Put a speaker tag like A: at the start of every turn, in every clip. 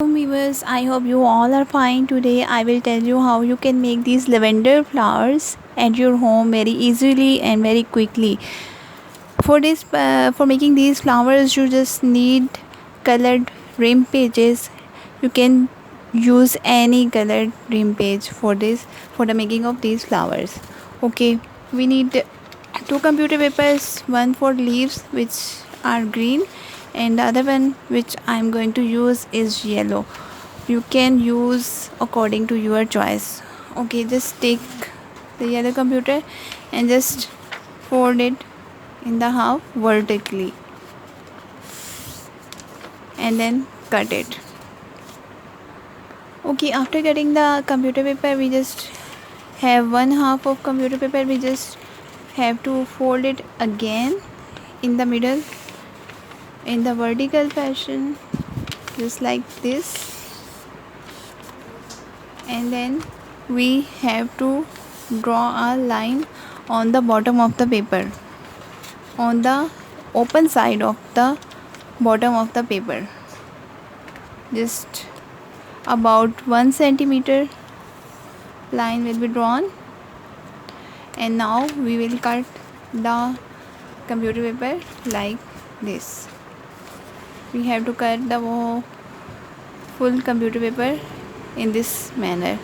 A: Viewers, I hope you all are fine. Today I will tell you how you can make these lavender flowers at your home very easily and very quickly. For making these flowers, you just need colored rim pages. You can use any colored rim page for the making of these flowers. Okay, we need two computer papers, one for leaves which are green and the other one which I'm going to use is yellow. You can use according to your choice. Okay, just take the yellow computer and just fold it in the half vertically and then cut it. Okay, after cutting the computer paper, we just have one half of computer paper. We just have to fold it again in the middle in the vertical fashion, just like this, and then we have to draw a line on the bottom of the paper, on the open side of the bottom of the paper, just about 1 centimeter line will be drawn. And now we will cut the computer paper like this. We have to cut the full computer paper in this manner.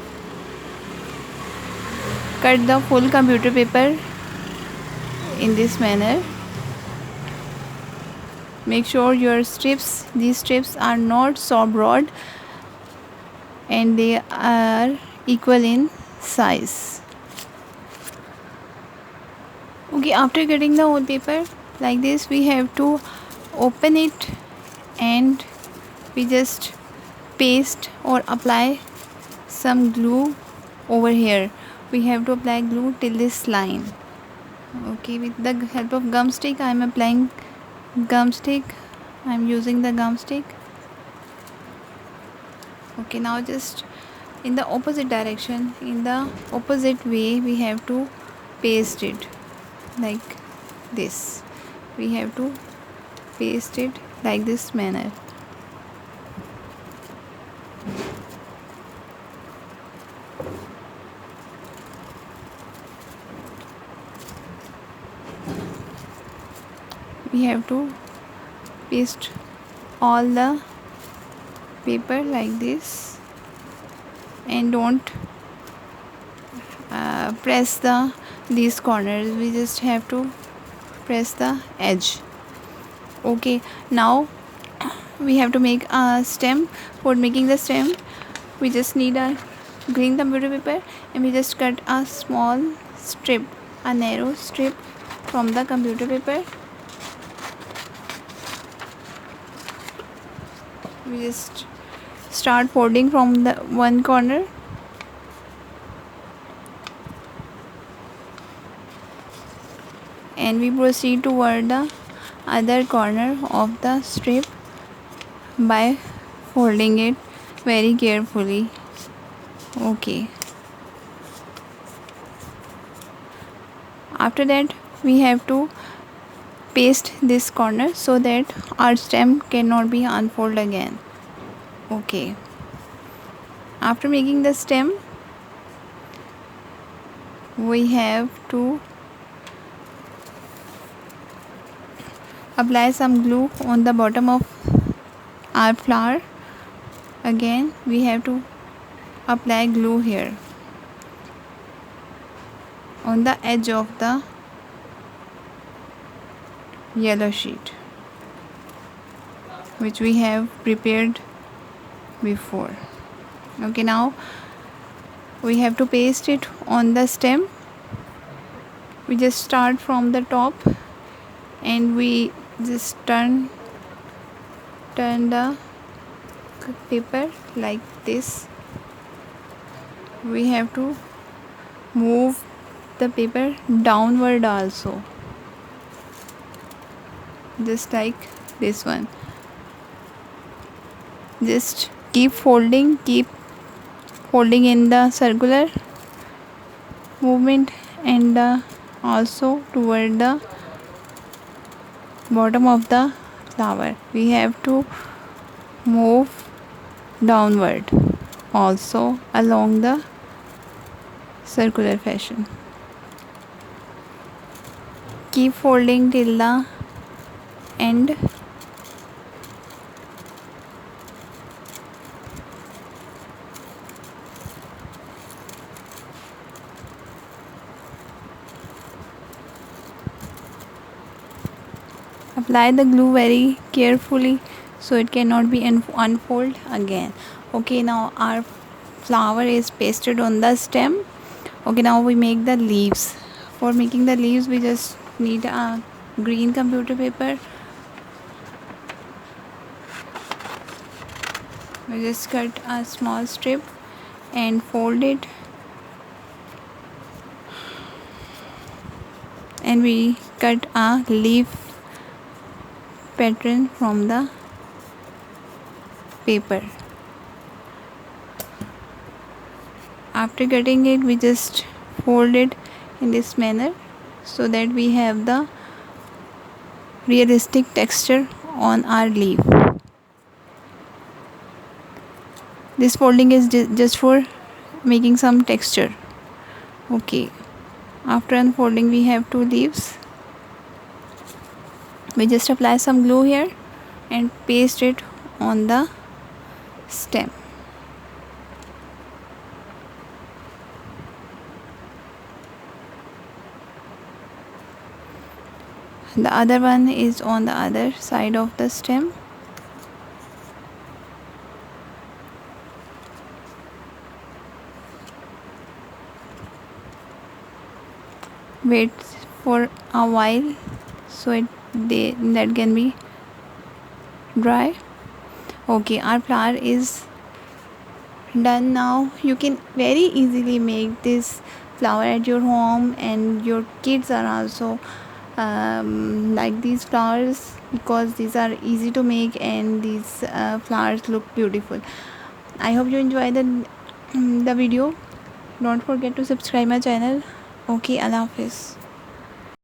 A: Cut the full computer paper in this manner. Make sure these strips are not so broad and they are equal in size. Okay, after cutting the whole paper like this, we have to open it and we just paste or apply some glue over here. We have to apply glue till this line. Okay, with the help of gum stick, I am applying gum stick. I am using the gum stick. Okay, now just in the opposite direction, in the opposite way, we have to paste it like this. We have to paste it like this manner. We have to paste all the paper like this and don't press these corners. We just have to press the edge. Okay, now we have to make a stem. For making the stem, we just need a green computer paper and we just cut a small strip, a narrow strip from the computer paper. We just start folding from the one corner and we proceed toward the other corner of the strip by folding it very carefully. Okay, after that we have to paste this corner so that our stem cannot be unfolded again. Okay, after making the stem, we have to apply some glue on the bottom of our flower. Again, we have to apply glue here on the edge of the yellow sheet which we have prepared before. Okay, now we have to paste it on the stem. We just start from the top and we just turn the paper like this. We have to move the paper downward also, just like this one. Just keep folding in the circular movement and also toward the bottom of the flower. We have to move downward, also along the circular fashion. Keep folding till the end. Apply the glue very carefully so it cannot be unfold again. Okay, now our flower is pasted on the stem. Okay, now we make the leaves. For making the leaves we just need a green computer paper. We just cut a small strip and fold it, and we cut a leaf pattern from the paper. After cutting it, we just fold it in this manner so that we have the realistic texture on our leaf. This folding is just for making some texture. Okay, after unfolding we have two leaves. We just apply some glue here and paste it on the stem. The other one is on the other side of the stem. Wait for a while so that can be dry. Okay, our flower is done now. You can very easily make this flower at your home, and your kids are also like these flowers because these are easy to make and these flowers look beautiful. I hope you enjoy the video. Don't forget to subscribe my channel. Okay, Allah Hafiz.